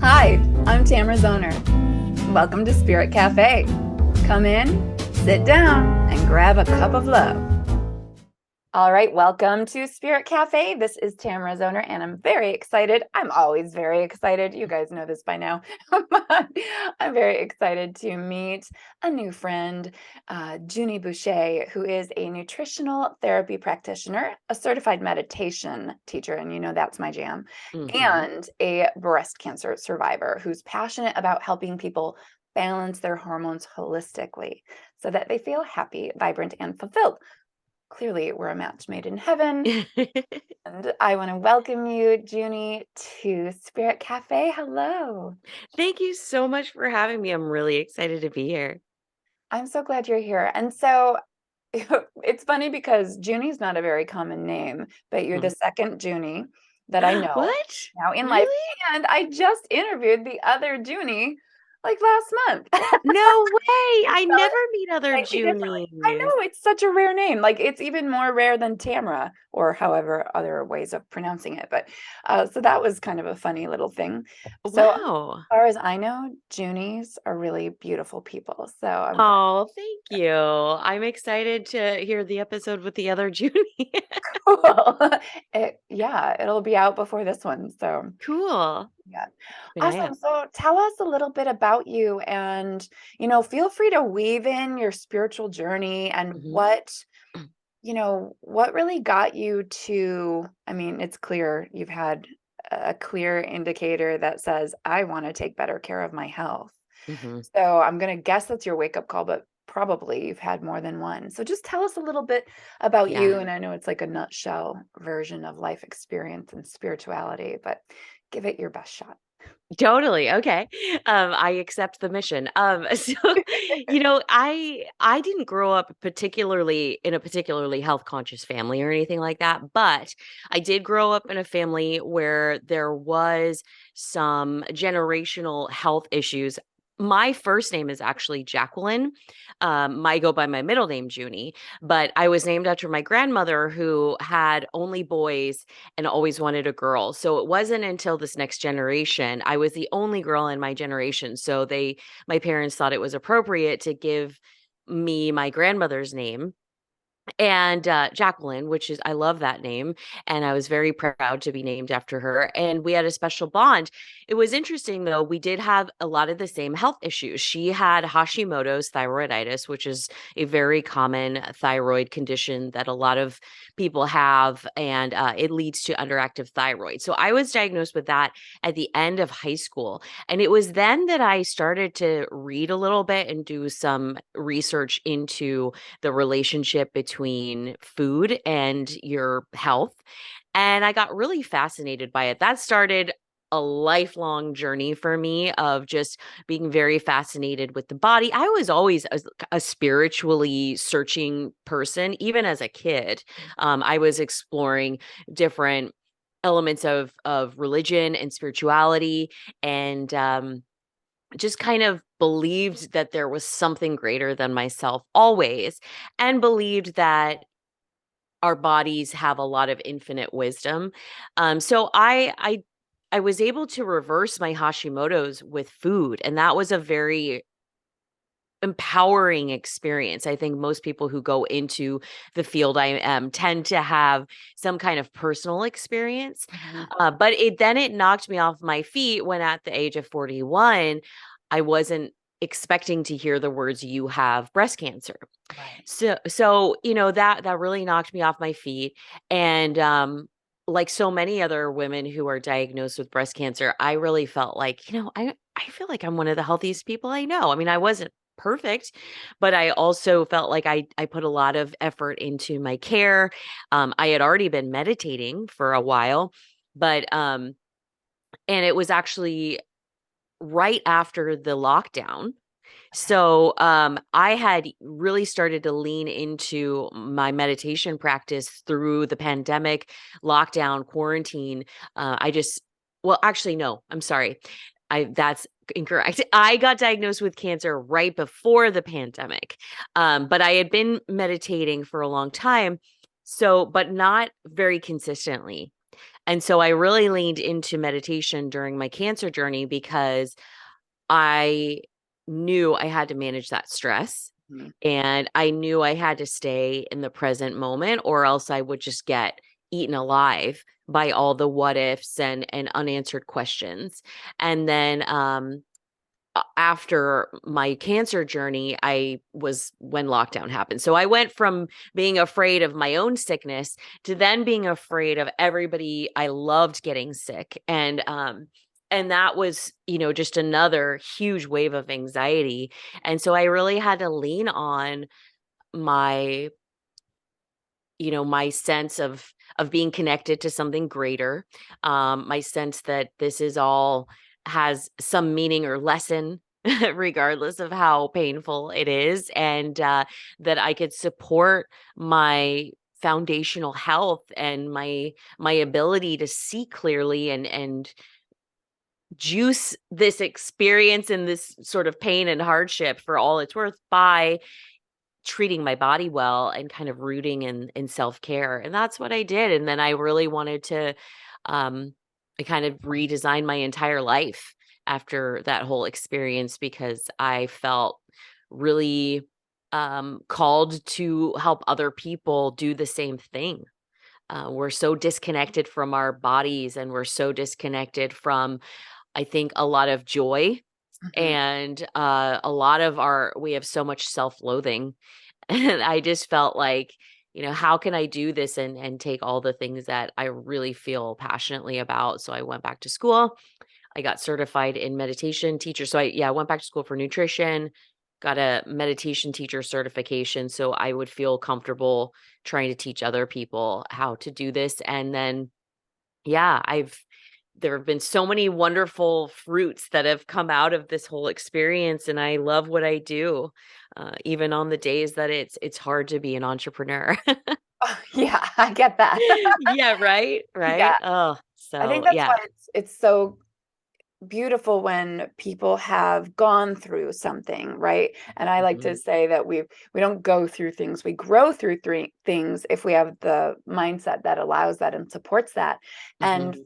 Hi, I'm Tamara Zoner. Welcome to Spirit Cafe. Come in, sit down, and grab a cup of love. All right, welcome to Spirit Cafe. This is Tamara Zoner, and I'm very excited. I'm always very excited. You guys know this by now. I'm very excited to meet a new friend, Juni Bucher, who is a nutritional therapy practitioner, a certified meditation teacher, and you know that's my jam, and a breast cancer survivor who's passionate about helping people balance their hormones holistically so that they feel happy, vibrant, and fulfilled. Clearly, we're a match made in heaven. And I want to welcome you, Juni, to Spirit Cafe. Hello. Thank you so much for having me. I'm really excited to be here. I'm so glad you're here. And so it's funny because Juni's not a very common name, but you're the Mhm. second Juni that I know What? now in life. Really? And I just interviewed the other Juni like last month. No way. I So never meet other slightly differently. I Junies. know, it's such a rare name. Like, it's even more rare than Tamra or however other ways of pronouncing it. But so that was kind of a funny little thing. So as Wow. far as I know, Junies are really beautiful people. So I'm glad. Oh, thank you. I'm excited to hear the episode with the other Junie. Cool. Yeah, it'll be out before this one. So Cool. yeah. Keep an eye Awesome. out. So tell us a little bit about you and, feel free to weave in your spiritual journey and Mhm. what really got you to, I mean, it's clear you've had a clear indicator that says, I want to take better care of my health. Mhm. So I'm going to guess that's your wake up call, but probably you've had more than one. So just tell us a little bit about Yeah. you. And I know it's like a nutshell version of life experience and spirituality, but give it your best shot. Totally. Okay. I accept the mission. So I didn't grow up particularly in a particularly health conscious family or anything like that, but I did grow up in a family where there was some generational health issues. My first name is actually Jacqueline. I go by my middle name, Junie, but I was named after my grandmother who had only boys and always wanted a girl. So it wasn't until this next generation, I was the only girl in my generation. So my parents thought it was appropriate to give me my grandmother's name and Jacqueline, which is I love that name, and I was very proud to be named after her. And we had a special bond. It was interesting though; we did have a lot of the same health issues. She had Hashimoto's thyroiditis, which is a very common thyroid condition that a lot of people have, and it leads to underactive thyroid. So I was diagnosed with that at the end of high school, and it was then that I started to read a little bit and do some research into the relationship between food and your health. And I got really fascinated by it. That started a lifelong journey for me of just being very fascinated with the body. I was always a spiritually searching person, even as a kid. I was exploring different elements of religion and spirituality, and just kind of believed that there was something greater than myself always, and believed that our bodies have a lot of infinite wisdom. So I was able to reverse my Hashimoto's with food, and that was a very empowering experience. I think most people who go into the field I am tend to have some kind of personal experience. Mhm. But it knocked me off my feet when at the age of 41, I wasn't expecting to hear the words you have breast cancer. Right. So that really knocked me off my feet. And like so many other women who are diagnosed with breast cancer, I really felt like, I feel like I'm one of the healthiest people I know. I mean, I wasn't perfect, but I also felt like I put a lot of effort into my care. I had already been meditating for a while, but and it was actually right after the lockdown. Okay. So I had really started to lean into my meditation practice through the pandemic, lockdown, quarantine. I just, well, actually, no, I'm sorry. That's incorrect. I got diagnosed with cancer right before the pandemic. But I had been meditating for a long time. So, but not very consistently. And so I really leaned into meditation during my cancer journey because I knew I had to manage that stress. Mhm. And I knew I had to stay in the present moment, or else I would just get eaten alive by all the what ifs and unanswered questions. And then after my cancer journey, I was when lockdown happened. So I went from being afraid of my own sickness to then being afraid of everybody I loved getting sick. And that was, just another huge wave of anxiety. And so I really had to lean on my my sense of being connected to something greater, my sense that this is all has some meaning or lesson regardless of how painful it is, and that I could support my foundational health and my ability to see clearly and juice this experience and this sort of pain and hardship for all it's worth by treating my body well and kind of rooting in self-care. And that's what I did. And then I really wanted to I kind of redesign my entire life after that whole experience because I felt really called to help other people do the same thing. We're so disconnected from our bodies, and we're so disconnected from, I think, a lot of joy, Mhm. and a lot of we have so much self-loathing. And I just felt like, how can I do this and take all the things that I really feel passionately about? So I went back to school. I got certified in meditation teacher. So I went back to school for nutrition, got a meditation teacher certification so I would feel comfortable trying to teach other people how to do this. And then I've there have been so many wonderful fruits that have come out of this whole experience, and I love what I do, even on the days that it's hard to be an entrepreneur. Yeah, I get that. Yeah, right, Yeah, right. Oh, I think so that's why yeah. it's so beautiful when people have gone through something, right? And I like to Mhm, say that we don't go through things, we grow through things if we have the mindset that allows that and supports that. mhm, And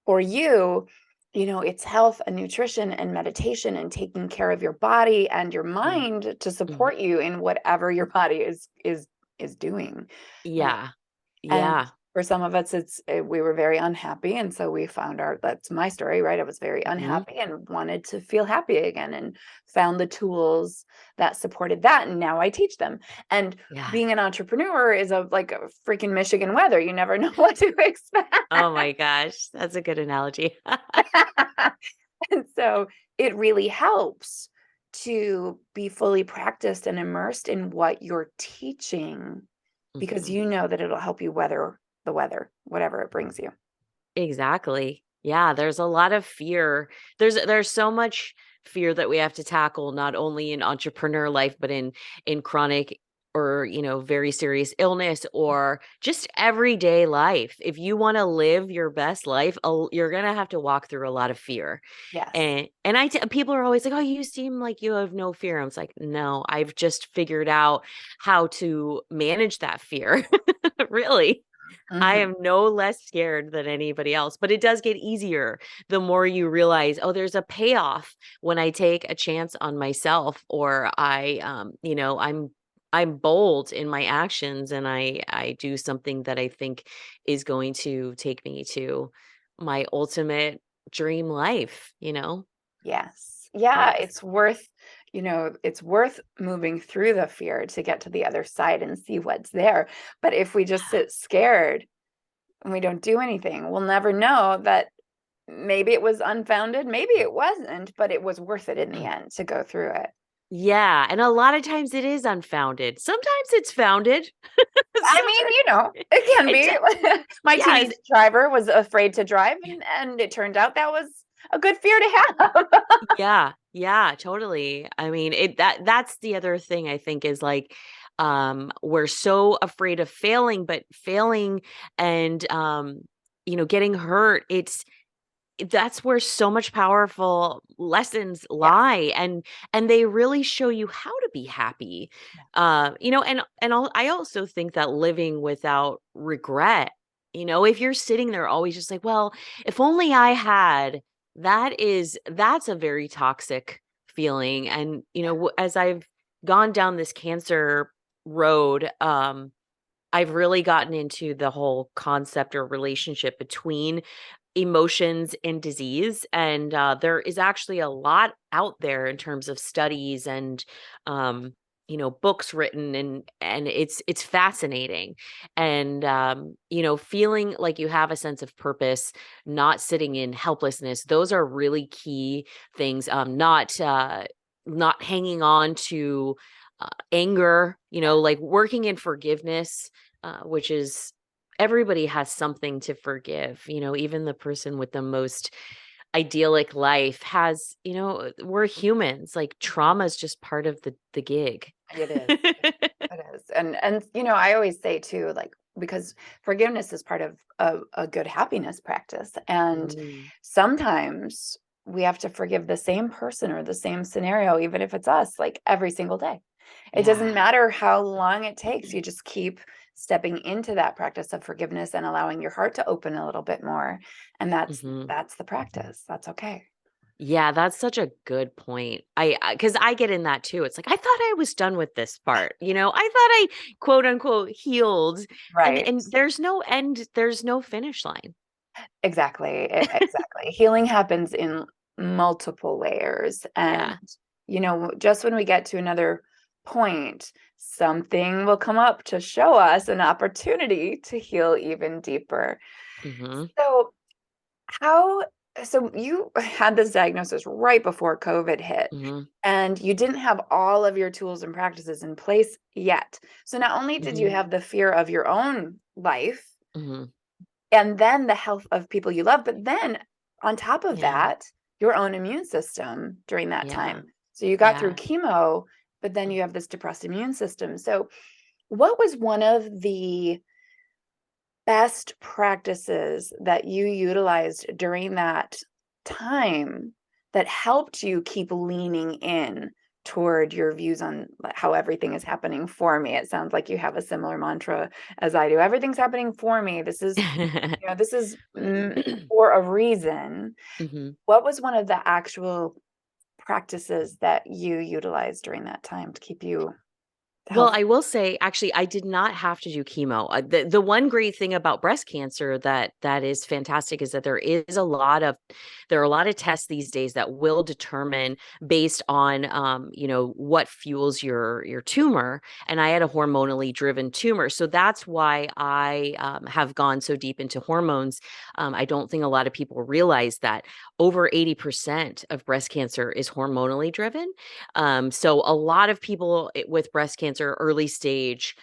for you, it's health and nutrition and meditation and taking care of your body and your mm, mind to mhm. support you in whatever your body is doing, right? Yeah, And yeah. for some of us, we were very unhappy, and so we found our that's my story, right? I was very Mhm. unhappy and wanted to feel happy again, and found the tools that supported that, and now I teach them. And Yeah. being an entrepreneur is like a freaking Michigan weather. You never know what to expect. Oh my gosh, that's a good analogy. And so it really helps to be fully practiced and immersed in what you're teaching because Mhm. you know that it'll help you weather the weather, whatever it brings you. Exactly. Yeah, there's a lot of fear. There's so much fear that we have to tackle not only in entrepreneur life but in chronic or, very serious illness or just everyday life. If you want to live your best life, you're going to have to walk through a lot of fear. Yes. And people are always like, "Oh, you seem like you have no fear." I was like, "No, I've just figured out how to manage that fear." Really. I Mhm. am no less scared than anybody else, but it does get easier the more you realize, oh, there's a payoff when I take a chance on myself, or I'm bold in my actions and I do something that I think is going to take me to my ultimate dream life. Yes. Yeah, Yes. it's worth moving through the fear to get to the other side and see what's there. But if we just sit scared and we don't do anything, we'll never know that maybe it was unfounded, maybe it wasn't, but it was worth it in the end to go through it. Yeah, and a lot of times it is unfounded. Sometimes it's founded. I mean, Sometimes it can it be. d My yes. teenage driver was afraid to drive, and it turned out that was a good fear to have. Yeah, yeah, totally. I mean, that's the other thing I think is like we're so afraid of failing, but failing and getting hurt, that's where so much powerful lessons Yes. lie, and they really show you how to be happy. And I also think that living without regret if you're sitting there always just like, well, if only I had, that's a very toxic feeling. And, as I've gone down this cancer road, I've really gotten into the whole concept or relationship between emotions and disease. And there is actually a lot out there in terms of studies and books written, and it's fascinating. And feeling like you have a sense of purpose, not sitting in helplessness, those are really key things. Not hanging on to anger, like working in forgiveness, which is, everybody has something to forgive. Even the person with the most idyllic life has, we're humans. Like, trauma is just part of the gig. It is. It is. And I always say too, like, because forgiveness is part of a good happiness practice. And Mm, sometimes we have to forgive the same person or the same scenario, even if it's us, like every single day. It doesn't yeah. matter how long it takes. You just keep stepping into that practice of forgiveness and allowing your heart to open a little bit more. And that's Hmm. that's the practice. That's okay. Yeah, that's such a good point. Because I get in that too. It's like, I thought I was done with this part. I thought I, quote unquote, healed, and Right. and there's no end, there's no finish line. Exactly. Exactly. Healing happens in multiple layers. And, Yeah. just when we get to another point, something will come up to show us an opportunity to heal even deeper. Hmm. So, how, so you had this diagnosis right before COVID hit, Hmm. and you didn't have all of your tools and practices in place yet. So, not only did you Hmm. have the fear of your own life, Hmm. and then the health of people you love, but then on top of Yeah. that, your own immune system during that Yeah. time. So you got through Yeah. chemo, but then you have this depressed immune system. So what was one of the best practices that you utilized during that time that helped you keep leaning in toward your views on how everything is happening for me? It sounds like you have a similar mantra as I do. Everything's happening for me. This is for a reason. Hmm. What was one of the actual practices that you utilized during that time to keep you Well, healthy? I will say, actually, I did not have to do chemo. The one great thing about breast cancer that is fantastic is that there are a lot of tests these days that will determine, based on what fuels your tumor. And I had a hormonally driven tumor, so that's why I have gone so deep into hormones. I don't think a lot of people realize that over 80% of breast cancer is hormonally driven. So a lot of people with breast cancer, early stage,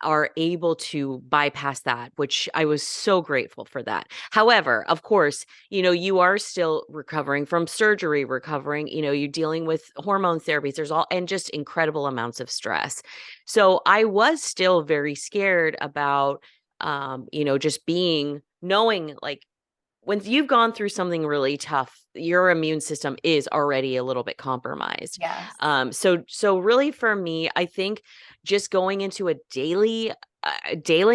are able to bypass that, which I was so grateful for that. However, of course, you are still recovering from surgery, you're dealing with hormone therapies. There's all, and just incredible amounts of stress. So I was still very scared about, just knowing, like, when you've gone through something really tough, your immune system is already a little bit compromised. Yes. So really, for me, I think just going into a daily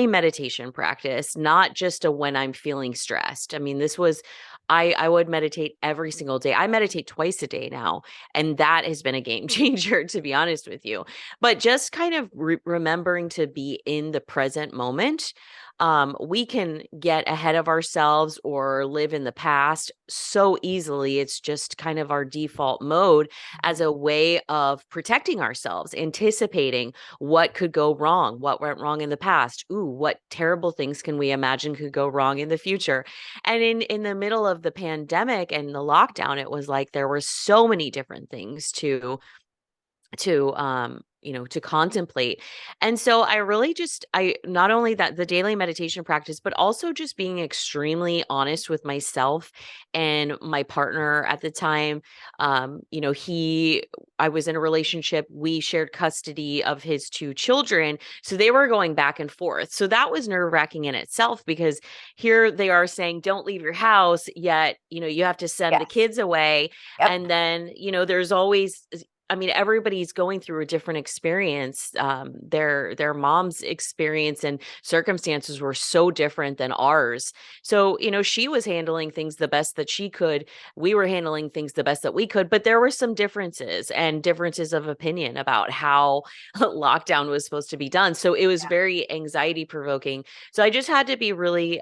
meditation practice, not just a when I'm feeling stressed. I mean, I would meditate every single day. I meditate twice a day now, and that has been a game changer, to be honest with you. But just kind of remembering to be in the present moment. We can get ahead of ourselves or live in the past so easily. It's just kind of our default mode as a way of protecting ourselves, anticipating what could go wrong, what went wrong in the past. Ooh, what terrible things can we imagine could go wrong in the future? And in the middle of the pandemic and the lockdown, it was like there were so many different things to contemplate. And so I really just, I not only that, the daily meditation practice, but also just being extremely honest with myself and my partner at the time. He I was in a relationship, we shared custody of his two children, so they were going back and forth. So that was nerve-wracking in itself, because here they are saying don't leave your house, yet you have to send the Yes. kids away. Yep. And then there's always I mean, everybody's going through a different experience. Their mom's experience and circumstances were so different than ours. So, she was handling things the best that she could. We were handling things the best that we could, but there were some differences and differences of opinion about how lockdown was supposed to be done. So it was very anxiety provoking. So I just had to be really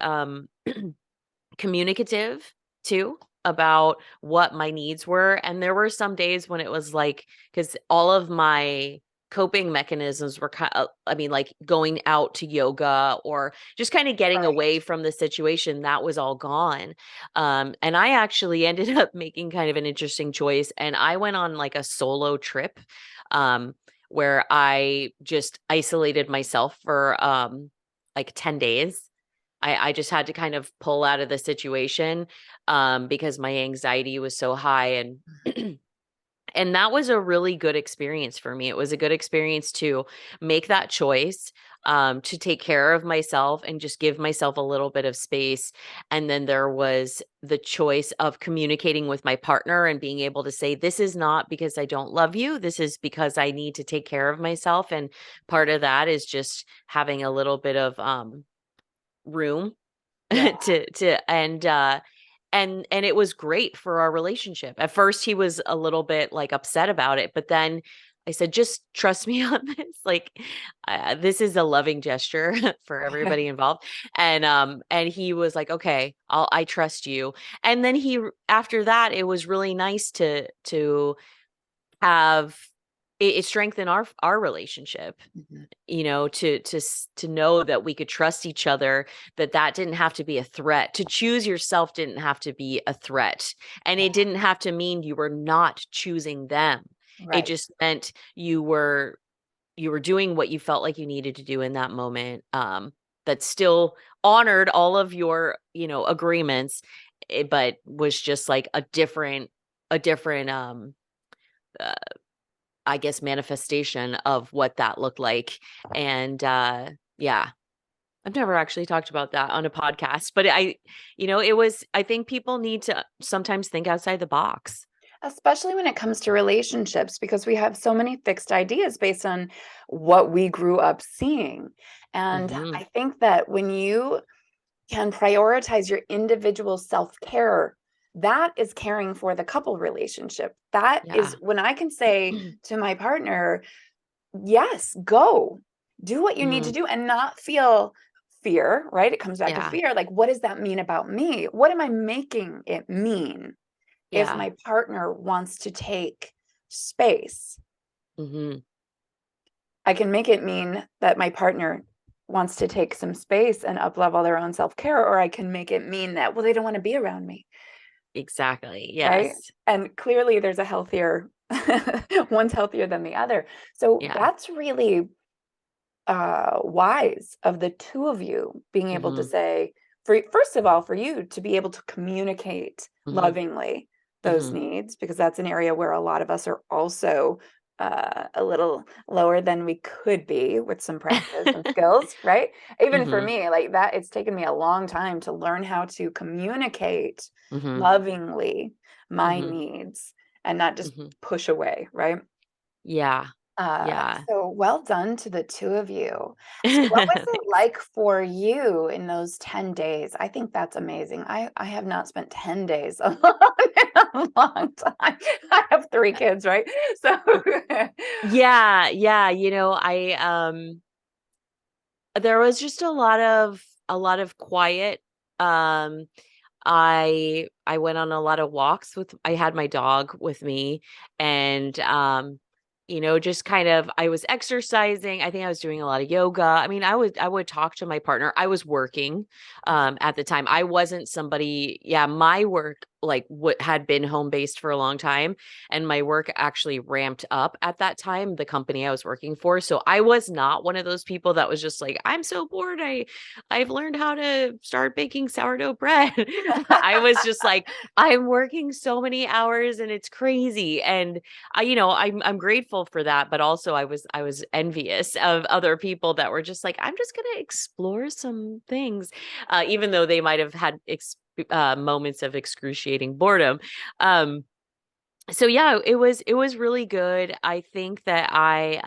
communicative too about what my needs were. And there were some days when it was like, because all of my coping mechanisms were kind of, I mean, like going out to yoga or just kind of getting Right. away from the situation, that was all gone. And I actually ended up making kind of an interesting choice. And I went on like a solo trip um, where I just isolated myself for like 10 days. I just had to kind of pull out of the situation because my anxiety was so high, and and that was a really good experience for me. It was a good experience to make that choice, to take care of myself and just give myself a little bit of space. And then there was the choice of communicating with my partner and being able to say, this is not because I don't love you. This is because I need to take care of myself. And part of that is just having a little bit of room Yeah. and it was great for our relationship. At first he was a little bit like upset about it, but then I said, just trust me on this. Like, this is a loving gesture for everybody involved. And he was like, okay, I trust you. And then after that, it was really nice to have it strengthen our relationship, Mhm. to know that we could trust each other, that didn't have to be a threat. To choose yourself didn't have to be a threat. And it didn't have to mean you were not choosing them. It Right. just meant you were doing what you felt like you needed to do in that moment, that still honored all of your, agreements, but was just like a different uh, I guess, manifestation of what that looked like. And yeah, I've never actually talked about that on a podcast, but I think people need to sometimes think outside the box. Especially when it comes to relationships, because we have so many fixed ideas based on what we grew up seeing. And Hmm. I think that when you can prioritize your individual self-care, that is caring for the couple relationship. That is Yeah. when I can say to my partner, yes, go do what you need to Hmm. do and not feel fear, right? It comes back to Yeah. fear. Like, what does that mean about me? What am I making it mean if Yeah. my partner wants to take space? Hmm. I can make it mean that my partner wants to take some space and up-level their own self-care, or I can make it mean that, well, they don't want to be around me, Exactly. right? Yes. And clearly there's a healthier, one's healthier than the other. So Yeah. that's really wise of the two of you being able to Hmm. say, for first of all, for you to be able to communicate Hmm. lovingly those Hmm. needs, because that's an area where a lot of us are also a little lower than we could be with some practice and skills, right? Even for Hmm. me, like that, it's taken me a long time to learn how to communicate Hmm. lovingly my Hmm. needs and not just Hmm. push away, right? Yeah. Uh, Yeah. so well done to the two of you. So what was it like for you in those 10 days? I think that's amazing. I have not spent 10 days alone in a long time. I have three kids, right? So Yeah, yeah, I there was just a lot of quiet. Um I went on a lot of walks I had my dog with me, and just kind of, I was exercising. I think I was doing a lot of yoga. I mean, I would talk to my partner. I was working at the time. I wasn't somebody, yeah, my work like what had been home based for a long time, and my work actually ramped up at that time, the company I was working for. So I was not one of those people that was just like, I'm so bored, I've learned how to start baking sourdough bread. I was just like, I'm working so many hours and it's crazy. And I'm grateful for that, but also I was envious of other people that were just like, I'm just gonna explore some things, even though they might have had moments of excruciating boredom. Um, So yeah, it was really good. I think that I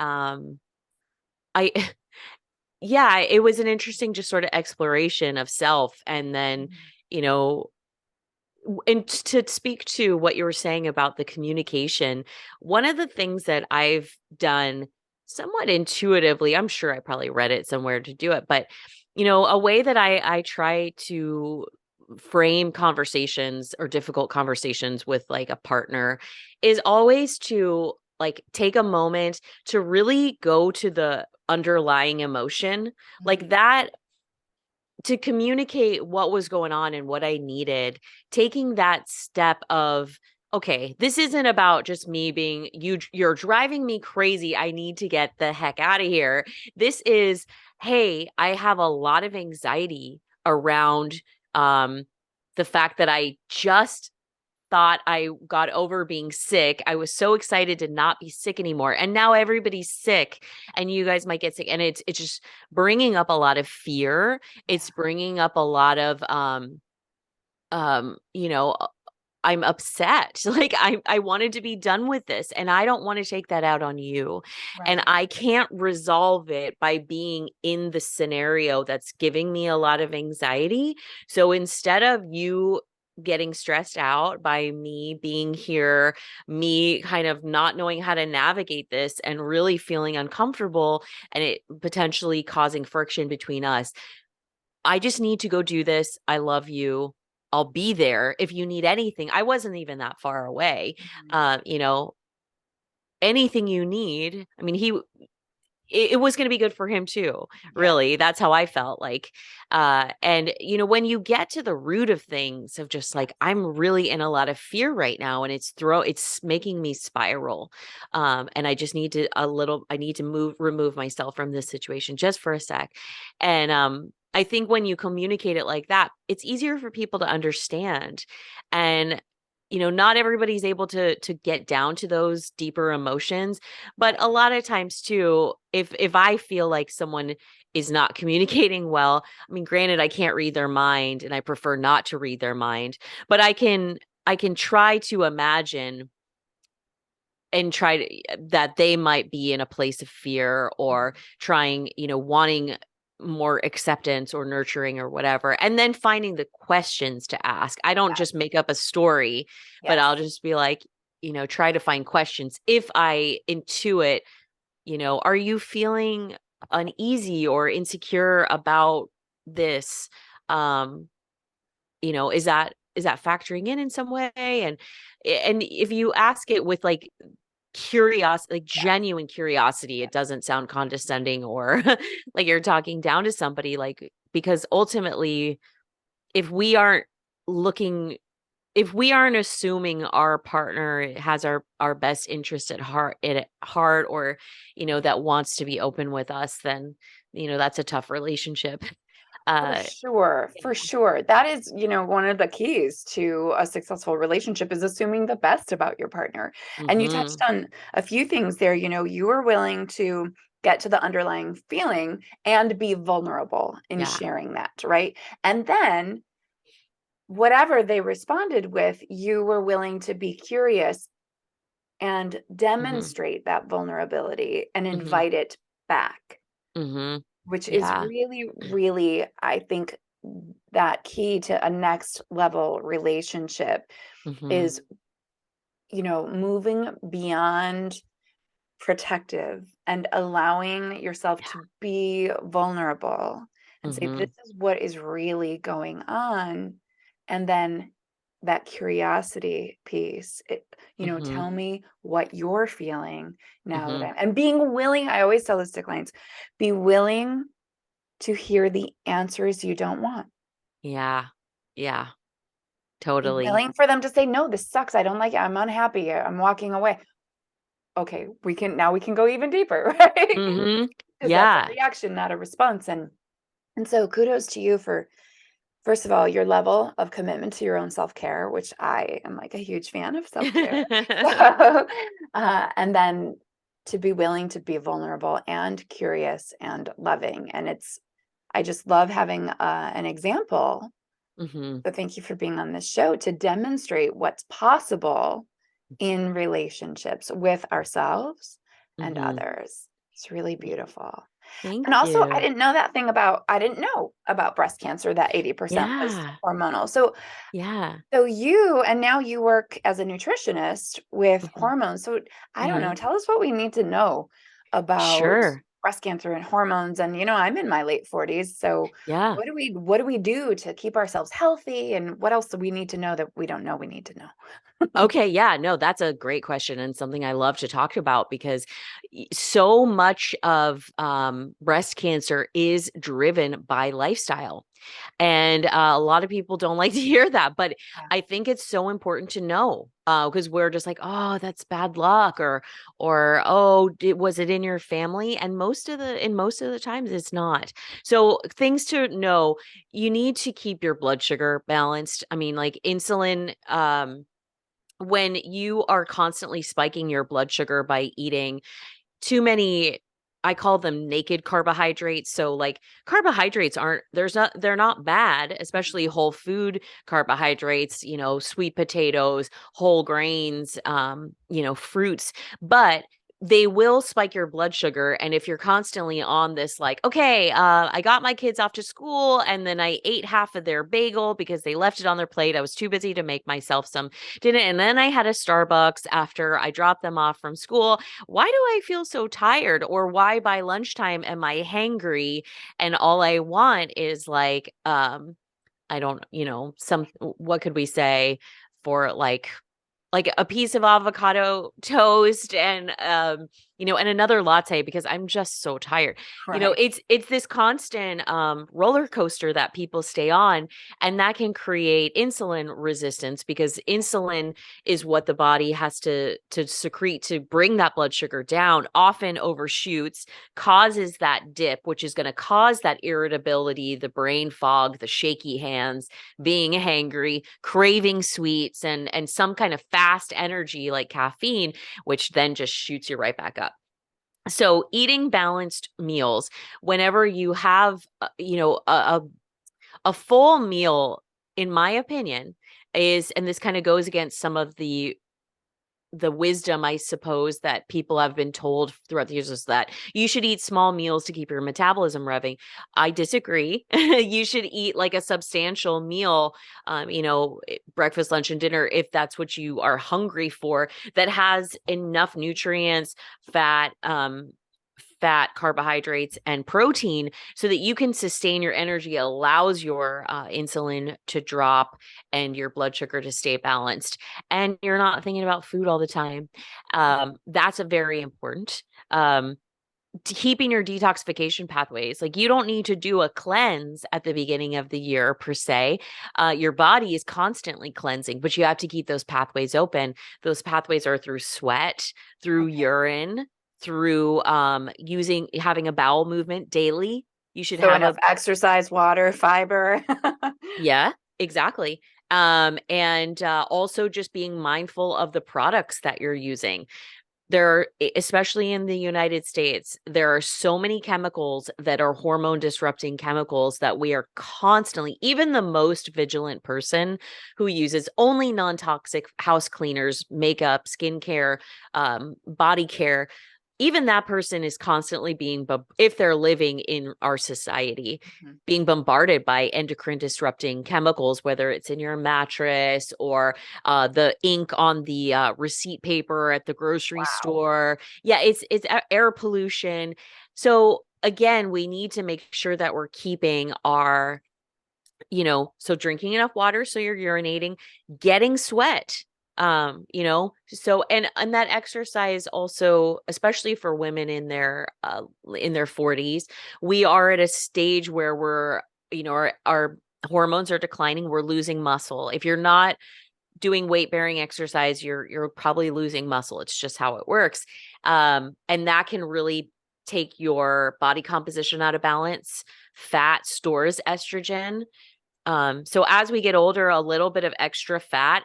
yeah, it was an interesting just sort of exploration of self. And then, Mhm. you know, and to speak to what you were saying about the communication, one of the things that I've done somewhat intuitively, I'm sure I probably read it somewhere to do it, but a way that I try to frame conversations or difficult conversations with like a partner is always to like take a moment to really go to the underlying emotion. Mhm. Like that, to communicate what was going on and what I needed, taking that step of, okay, this isn't about just me being you're driving me crazy. I need to get the heck out of here. This is, hey, I have a lot of anxiety around um the fact that I just thought I got over being sick. I was so excited to not be sick anymore. And now everybody's sick and you guys might get sick. And it's just bringing up a lot of fear. Yeah. It's bringing up a lot of you know, I'm upset. Like I wanted to be done with this and I don't want to take that out on you. And Right. I can't resolve it by being in the scenario that's giving me a lot of anxiety. So instead of you getting stressed out by me being here, me kind of not knowing how to navigate this and really feeling uncomfortable and it potentially causing friction between us, I just need to go do this. I love you. I'll be there if you need anything. I wasn't even that far away. Mhm. You know, anything you need. I mean, it was going to be good for him too. Yeah. Really. That's how I felt like. And when you get to the root of things of just Yeah. like, I'm really in a lot of fear right now and it's making me spiral. And I just need to I need to remove myself from this situation just for a sec. And, I think when you communicate it like that, it's easier for people to understand. And, not everybody's able to get down to those deeper emotions, but Right. a lot of times too, if I feel like someone is not communicating well, I mean, granted, I can't read their mind and I prefer not to read their mind, but I can try to imagine and try that they might be in a place of fear or Mhm. trying, wanting more acceptance or nurturing or whatever, and then finding the questions to ask. I don't Yes. just make up a story, but Yes. I'll just be like, try to find questions. If I intuit, are you feeling uneasy or insecure about this? Um, is that factoring in some way? And if you ask it with like curiosity, like Yes. genuine curiosity, it Yes. doesn't sound condescending or like you're talking down to somebody, like, because ultimately, if we aren't looking if we aren't assuming our partner has our best interest at heart, or that wants to be open with us, then that's a tough relationship. For uh sure, for yeah. sure. That is, one of the keys to a successful relationship is assuming the best about your partner. And you touched Mhm. on a few things there. You were willing to get to the underlying feeling and be vulnerable in Yeah. sharing that, right? And then whatever they responded with, you were willing to be curious and Mhm. demonstrate that vulnerability and Mhm. invite it back, Mhm. which is Yeah. really, really, I think, that key to a next level relationship Mhm. is, moving beyond protective and allowing yourself Yeah. to be vulnerable and say, this Mhm. is what is really going on. And then that curiosity piece, Mhm. tell me what you're feeling now that Mhm. and being willing, I always tell this to clients, be willing to hear the answers you don't want. Yeah. Yeah. Be Totally. willing for them to say, no, this sucks. I don't like it. I'm unhappy. I'm walking away. Okay, we can go even deeper, right? Mhm. Because that's a Yeah. reaction, not a response. And so kudos to you for, first of all, your level of commitment to your own self-care, which I am like a huge fan of self-care. So, and then to be willing to be vulnerable and curious and loving. And I just love having an example. Mhm. So thank you for being on this show to demonstrate what's possible in relationships with ourselves and Mhm. others. It's really beautiful. And Thank also, you. I didn't know about breast cancer that 80% was Yeah. hormonal. So Yeah. now you work as a nutritionist with Mhm. hormones. So I don't know, Mhm. tell us what we need to know about Sure. breast cancer and hormones. And I'm in my late 40s. So Yeah. what do we do to keep ourselves healthy? And what else do we need to know that we don't know we need to know? Okay, yeah, no, that's a great question and something I love to talk about because so much of breast cancer is driven by lifestyle. And a lot of people don't like to hear that, but Yeah. I think it's so important to know because we're just like, oh, that's bad luck, or oh, was it in your family? And most of the times it's not. So things to know: you need to keep your blood sugar balanced. I mean, like insulin. When you are constantly spiking your blood sugar by eating too many, I call them naked carbohydrates. So like carbohydrates aren't there's not they're not bad, especially whole food carbohydrates, sweet potatoes, whole grains, fruits, but they will spike your blood sugar. And if you're constantly on this, like, okay, I got my kids off to school and then I ate half of their bagel because they left it on their plate. I was too busy to make myself some dinner. And then I had a Starbucks after I dropped them off from school. Why do I feel so tired? Or why by lunchtime am I hangry and all I want is like I don't, some what could we say for like a piece of avocado toast and and another latte because I'm just so tired. Right. It's this constant roller coaster that people stay on, and that can create insulin resistance because insulin is what the body has to secrete to bring that blood sugar down, often overshoots, causes that dip, which is going to cause that irritability, the brain fog, the shaky hands, being hangry, craving sweets and some kind of fast energy like caffeine, which then just shoots you right back up. So eating balanced meals whenever you have a full meal, in my opinion, is, and this kind of goes against some of the wisdom, I suppose, that people have been told throughout the years, is that you should eat small meals to keep your metabolism revving. I disagree. You should eat like a substantial meal, breakfast, lunch, and dinner, if that's what you are hungry for, that has enough nutrients, fat, carbohydrates, and protein so that you can sustain your energy, allows your insulin to drop and your blood sugar to stay balanced. And you're not thinking about food all the time. That's a very important. Keeping your detoxification pathways. Like you don't need to do a cleanse at the beginning of the year per se. Your body is constantly cleansing, but you have to keep those pathways open. Those pathways are through sweat, through Okay. urine, through having a bowel movement daily. You should So have enough a exercise, water, fiber. Yeah, exactly. And also just being mindful of the products that you're using. Especially in the United States, there are so many chemicals that are hormone disrupting chemicals that we are constantly, even the most vigilant person who uses only non-toxic house cleaners, makeup, skincare, body care, even that person is constantly if they're living in our society, Mhm. being bombarded by endocrine disrupting chemicals, whether it's in your mattress or the ink on the receipt paper at the grocery Wow. store. Yeah, it's air pollution. So again, we need to make sure that we're keeping our, so drinking enough water so you're urinating, getting sweat. So and that exercise also, especially for women in their 40s, we are at a stage where we're, our hormones are declining, we're losing muscle. If you're not doing weight bearing exercise, you're probably losing muscle. It's just how it works. And that can really take your body composition out of balance. Fat stores estrogen. So as we get older, a little bit of extra fat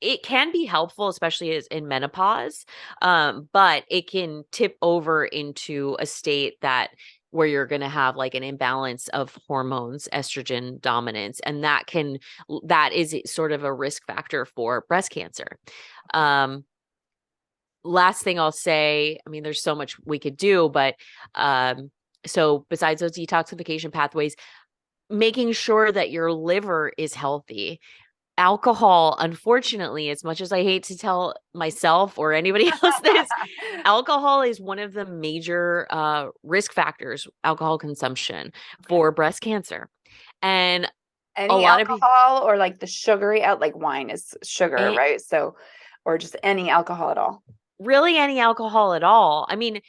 it can be helpful, especially as in menopause. But it can tip over into a state where you're going to have like an imbalance of hormones, estrogen dominance, and that is sort of a risk factor for breast cancer. last thing I'll say, I mean, there's so much we could do, but so besides those detoxification pathways, making sure that your liver is healthy. Alcohol, unfortunately, as much as I hate to tell myself or anybody else this, alcohol is one of the major risk factors, alcohol consumption Okay. for breast cancer. And a Any lot of people, alcohol or like the sugary out, like wine is sugar, right? So, or just any alcohol at all. really any alcohol at all. I mean,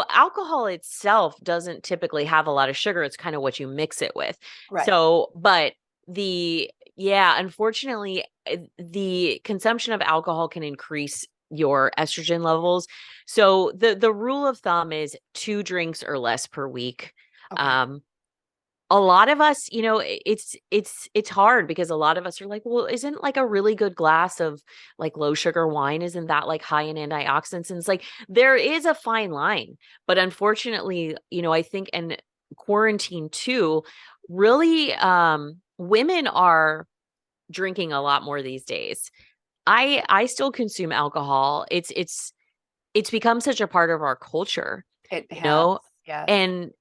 alcohol itself doesn't typically have a lot of sugar. It's kind of what you mix it with. Right. So, but unfortunately, the consumption of alcohol can increase your estrogen levels. So the rule of thumb is 2 drinks or less per week. Okay. Um, a lot of us, it's hard because a lot of us are like, well, isn't like a really good glass of like low sugar wine, isn't that like high in antioxidants? And it's like there is a fine line, but unfortunately, I think and quarantine too, really women are drinking a lot more these days. I still consume alcohol. It's become such a part of our culture, It you has. know Yes.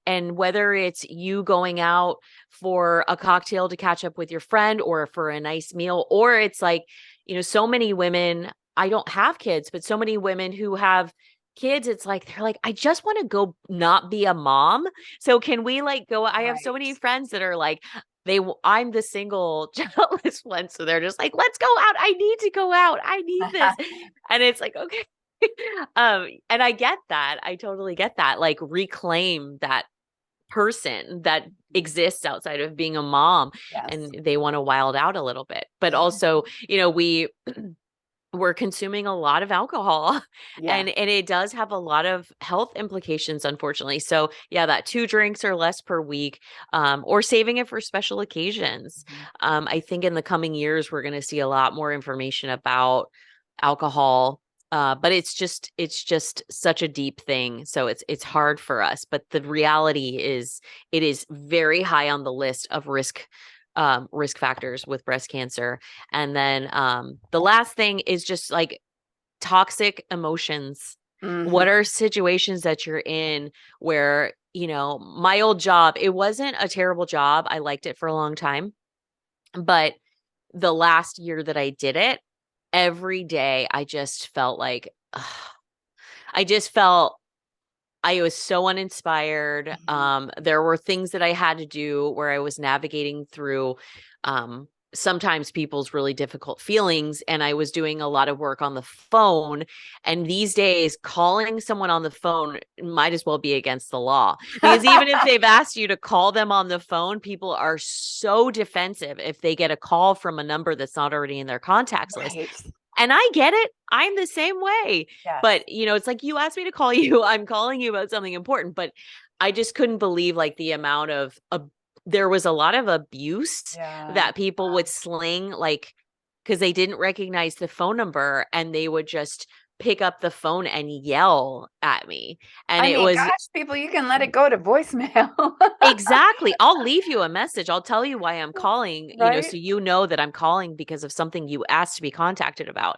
and whether it's you going out for a cocktail to catch up with your friend or for a nice meal, or it's like, so many women, I don't have kids, but so many women who have kids, it's like they're like, I just want to go not be a mom. So can we like go? I have so many Right. friends that are like, I'm the single childless one, so they're just like, let's go out, I need to go out, I need this. And it's like, okay. And I get that. I totally get that. Like reclaim that person that exists outside of being a mom, Yes. and they want to wild out a little bit. But also, we're consuming a lot of alcohol Yeah. and it does have a lot of health implications, unfortunately. So yeah, that 2 drinks or less per week, or saving it for special occasions. Mhm. I think in the coming years we're going to see a lot more information about alcohol, but it's just such a deep thing, so it's hard for us. But the reality is it is very high on the list of risk factors with breast cancer. And then the last thing is just like toxic emotions. Mhm. What are situations that you're in where, my old job, it wasn't a terrible job. I liked it for a long time. But the last year that I did it, every day I just felt like, ugh, I just felt I was so uninspired. Mhm. There were things that I had to do where I was navigating through sometimes people's really difficult feelings, and I was doing a lot of work on the phone. And these days, calling someone on the phone might as well be against the law, because even if they've asked you to call them on the phone, people are so defensive if they get a call from a number that's not already in their contacts list. Right. And I get it. I'm the same way. Yes. But, it's like you asked me to call you. I'm calling you about something important. But I just couldn't believe like the amount of there was a lot of abuse Yeah. that people would sling, like, because they didn't recognize the phone number and they would just pick up the phone and yell at me. And I it mean, was gosh, people, you can let it go to voicemail. exactly. I'll leave you a message. I'll tell you why I'm calling, Right? so you know that I'm calling because of something you asked to be contacted about.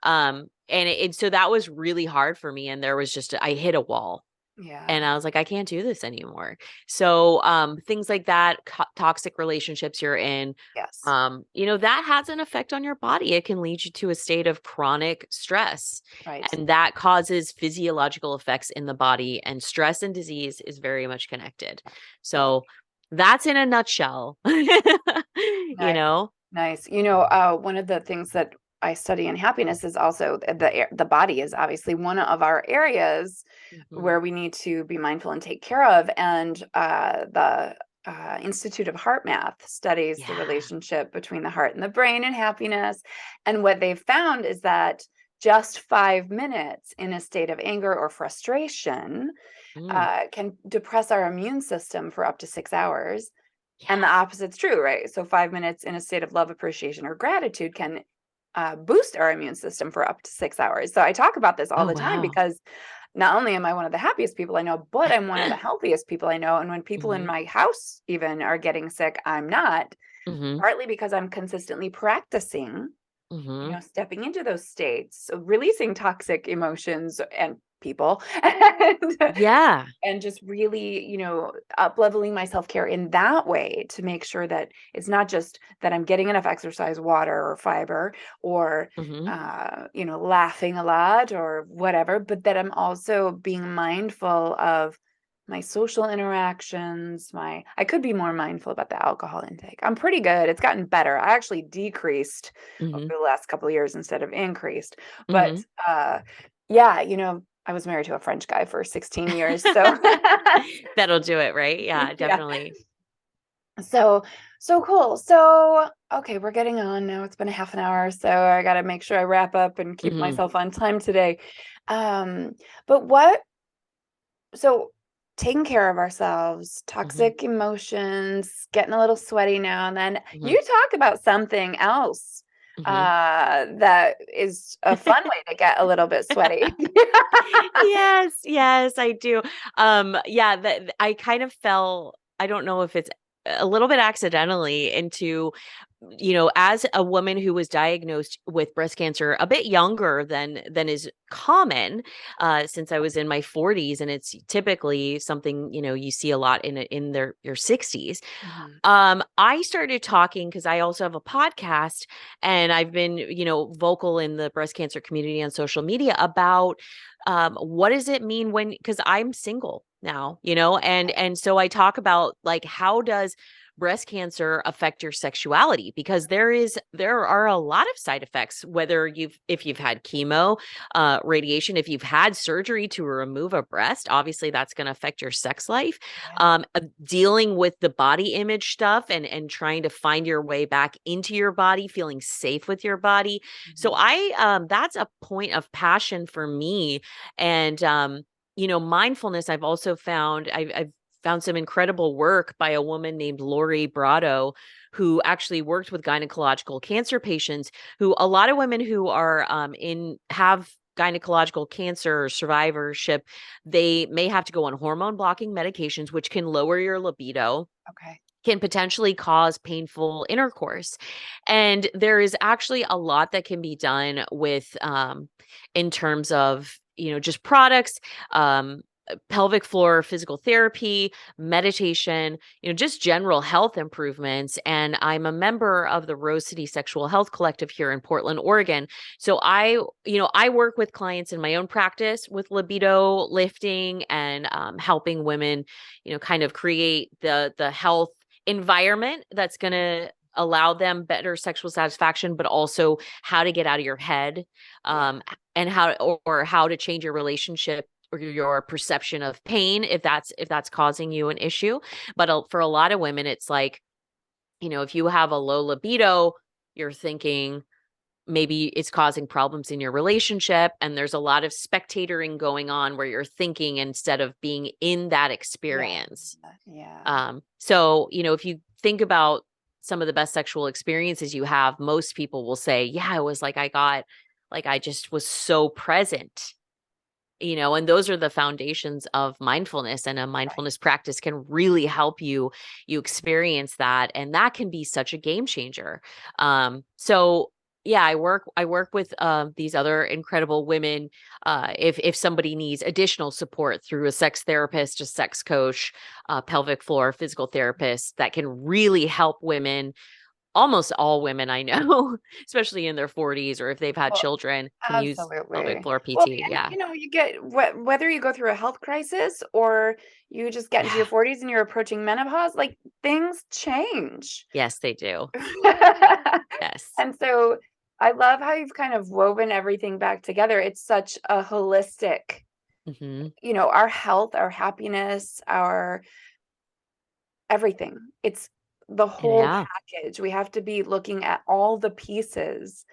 Yeah. And so that was really hard for me. And there was just, I hit a wall. Yeah. And I was like, I can't do this anymore. So things like that, toxic relationships you're in, Yes. that has an effect on your body. It can lead you to a state of chronic stress, Right. and that causes physiological effects in the body. And stress and disease is very much connected. Totally. So that's in a nutshell. you Nice. know? Nice. One of the things that I study in happiness is also the body is obviously one of our areas Mhm. where we need to be mindful and take care of. And the Institute of Heart Math studies the Yeah. relationship between the heart and the brain and happiness. And what they've found is that just 5 minutes in a state of anger or frustration Mm. can depress our immune system for up to 6 hours. And the Yes. opposite's true, right? So 5 minutes in a state of love, appreciation, or gratitude can boost our immune system for up to 6 hours. So I talk about this all Oh, the time wow. because not only am I one of the happiest people I know, but I'm one of the healthiest people I know. And when people in hmm my house even are getting sick, I'm not, hmm partly because I'm consistently practicing. Mhm. stepping into those states, so releasing toxic emotions and people, and Yeah. and just really, up leveling my self-care in that way to make sure that it's not just that I'm getting enough exercise, water, or fiber, or Mhm. laughing a lot or whatever, but that I'm also being mindful of my social interactions. I could be more mindful about the alcohol intake. I'm pretty good. It's gotten better. I actually decreased over Mhm. the last couple of years instead of increased. But Mhm. yeah, I was married to a French guy for 16 years. So That'll do it, right? Yeah, yeah. definitely. So so cool. So okay, we're getting on now. It's been a half an hour, so I got to make sure I wrap up and keep Mhm. myself on time today. Um, but what so taking care of ourselves, Mhm. toxic emotions, getting a little sweaty now and then. Mhm. You talk about something else Mhm. that is a fun way to get a little bit sweaty. Yes, yes, I do. Yeah, that I kind of fell, I don't know if it's a little bit accidentally into, as a woman who was diagnosed with breast cancer a bit younger than is common, since I was in my 40s, and it's typically something, you see a lot in your 60s. Mhm. I started talking because I also have a podcast, and I've been, vocal in the breast cancer community on social media about what does it mean when, because I'm single now, and so I talk about, like, how does breast cancer affect your sexuality, because there are a lot of side effects, whether if you've had chemo, radiation, if you've had surgery to remove a breast, obviously that's going to affect your sex life. Yeah. Dealing with the body image stuff, and trying to find your way back into your body, feeling safe with your body. So Mhm. that's a point of passion for me. And mindfulness, I've also found, I've found some incredible work by a woman named Lori Brado, who actually worked with gynecological cancer patients, who a lot of women who are have gynecological cancer survivorship, they may have to go on hormone blocking medications, which can lower your libido, Okay. can potentially cause painful intercourse. And there is actually a lot that can be done with, in terms of, just products, pelvic floor physical therapy, meditation, just general health improvements. And I'm a member of the Rose City Sexual Health Collective here in Portland, Oregon. So I work with clients in my own practice with libido lifting, and helping women, kind of create the health environment that's going to allow them better sexual satisfaction, but also how to get out of your head, Yeah. and or how to change your relationship or your perception of pain, if that's causing you an issue. But for a lot of women, it's like, if you have a low libido, you're thinking maybe it's causing problems in your relationship, and there's a lot of spectatoring going on where you're thinking instead of being in that Yeah. experience. Yeah. So, if you think about some of the best sexual experiences you have, most people will say, yeah, it was like I just was so present, and those are the foundations of mindfulness, and a Right. mindfulness practice can really help you experience that, and that can be such a game changer. So yeah, I work with these other incredible women. If somebody needs additional support through a sex therapist, a sex coach, pelvic floor physical therapist, that can really help women. Almost all women I know, especially in their 40s, or if they've had Well, children, can use pelvic absolutely. floor Well, PT. and Yeah. you get whether you go through a health crisis or you just get into Yeah. your 40s and you're approaching menopause, like things change. Yes, they do. Yes. And so I love how you've kind of woven everything back together. It's such a holistic, Mhm. our health, our happiness, our everything. It's the whole Yeah. package. We have to be looking at all the pieces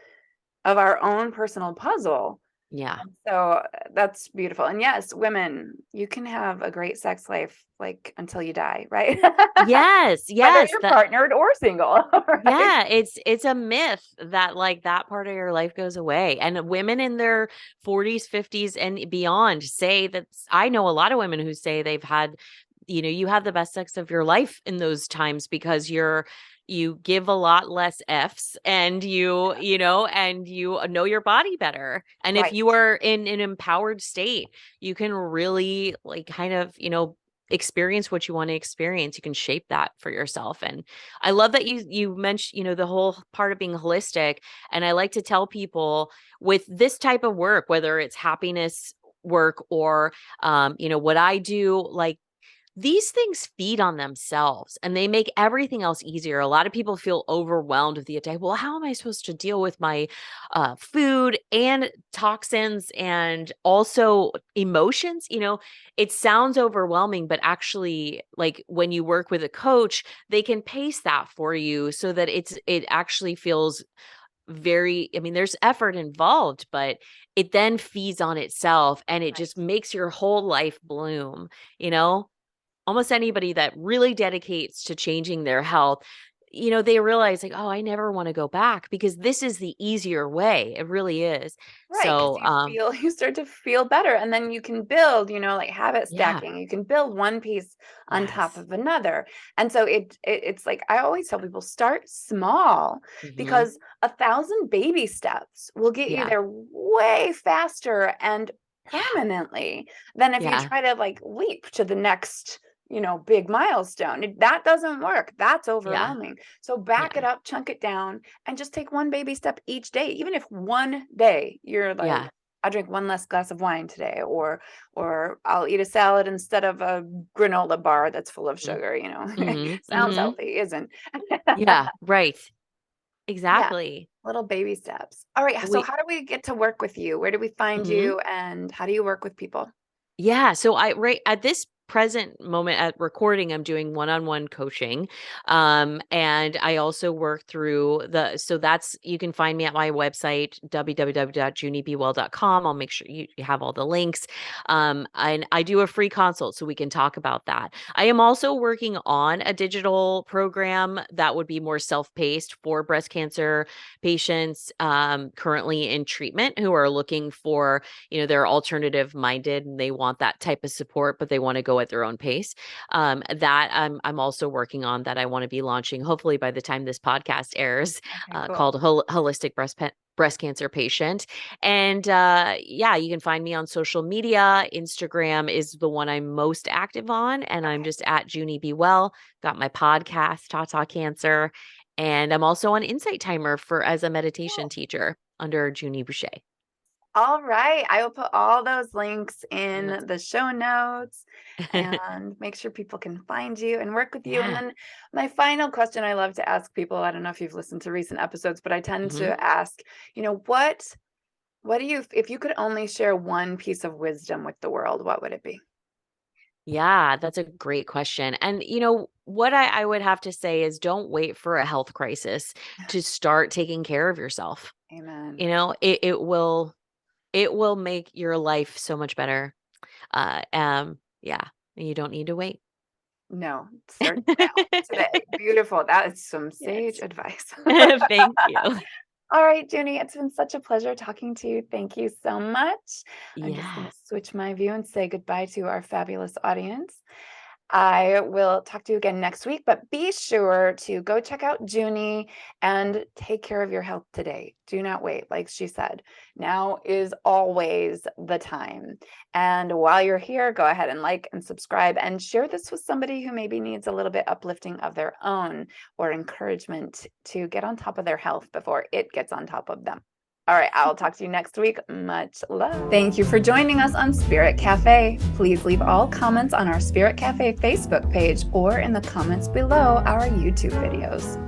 of our own personal puzzle. Yeah. So that's beautiful. And yes, women, you can have a great sex life like until you die, right? Yes, Whether yes, you're that partnered or single, right? yeah, it's a myth that, like, that part of your life goes away. And women in their 40s, 50s and beyond say that. I know a lot of women who say they've had, you have the best sex of your life in those times, because you give a lot less F's, and you know your body better. And if Right. you are in an empowered state, you can really like kind of, experience what you want to experience. You can shape that for yourself. And I love that you mentioned, the whole part of being holistic. And I like to tell people with this type of work, whether it's happiness work or what I do, like these things feed on themselves and they make everything else easier. A lot of people feel overwhelmed with the idea, well, how am I supposed to deal with my food and toxins and also emotions? It sounds overwhelming, but actually, like when you work with a coach, they can pace that for you so that it actually feels there's effort involved, but it then feeds on itself and it Right. just makes your whole life bloom, you know? Almost anybody that really dedicates to changing their health, they realize like, oh, I never want to go back because this is the easier way. It really is. Right, because So, you start to feel better, and then you can build, like habit yeah. stacking. You can build one piece on top Yes. of another. And so it's like I always tell people start small Hmm. because 1,000 baby steps will get you Yeah. there way faster and Yeah. permanently than if you Yeah. try to like leap to the next, big milestone. That doesn't work. That's Yeah. overwhelming. So back it Yeah. up, chunk it down, and just take one baby step each day. Even if one day you're like, Yeah. I'll drink one less glass of wine today, or I'll eat a salad instead of a granola bar that's full of sugar, Mm-hmm. sounds Hmm. healthy, isn't? Yeah. Right. Yeah, Exactly. little baby steps. All right, so We, how do we get to work with you? Where do we find mhm. you, and how do you work with people? Yeah. So right at this present moment at recording, I'm doing one-on-one coaching. And I also work through so that's, you can find me at my website, www.junibewell.com. I'll make sure you have all the links. And I do a free consult so we can talk about that. I am also working on a digital program that would be more self-paced for breast cancer patients currently in treatment who are looking for, they're alternative minded and they want that type of support, but they want to go at their own pace. That I'm also working on, that I want to be launching hopefully by the time this podcast airs, Okay, cool. called Holistic Breast Cancer Patient. And yeah, you can find me on social media. Instagram is the one I'm most active on, and I'm Okay. just at Juni Be Well. Got my podcast, Tata Cancer, and I'm also on Insight Timer for as a meditation Cool. teacher under Juni Bucher. All right. I will put all those links Yep. in the show notes and make sure people can find you and work with you. And Yeah. then my final question I love to ask people, I don't know if you've listened to recent episodes, but I tend Mhm. to ask, what do you, if you could only share one piece of wisdom with the world, what would it be? Yeah, that's a great question. And what I would have to say is don't wait for a health crisis to start taking care of yourself. Amen. It will make your life so much better. Yeah, you don't need to wait. No, start now, today. Beautiful. That is some sage Yes. advice. Thank you. All right, Junie, it's been such a pleasure talking to you. Thank you so much. I'm just going Yeah. to switch my view and say goodbye to our fabulous audience. I will talk to you again next week, but be sure to go check out Junie and take care of your health today. Do not wait. Like she said, now is always the time. And while you're here, go ahead and like and subscribe and share this with somebody who maybe needs a little bit uplifting of their own or encouragement to get on top of their health before it gets on top of them. All right, I'll talk to you next week. Much love. Thank you for joining us on Spirit Cafe. Please leave all comments on our Spirit Cafe Facebook page or in the comments below our YouTube videos.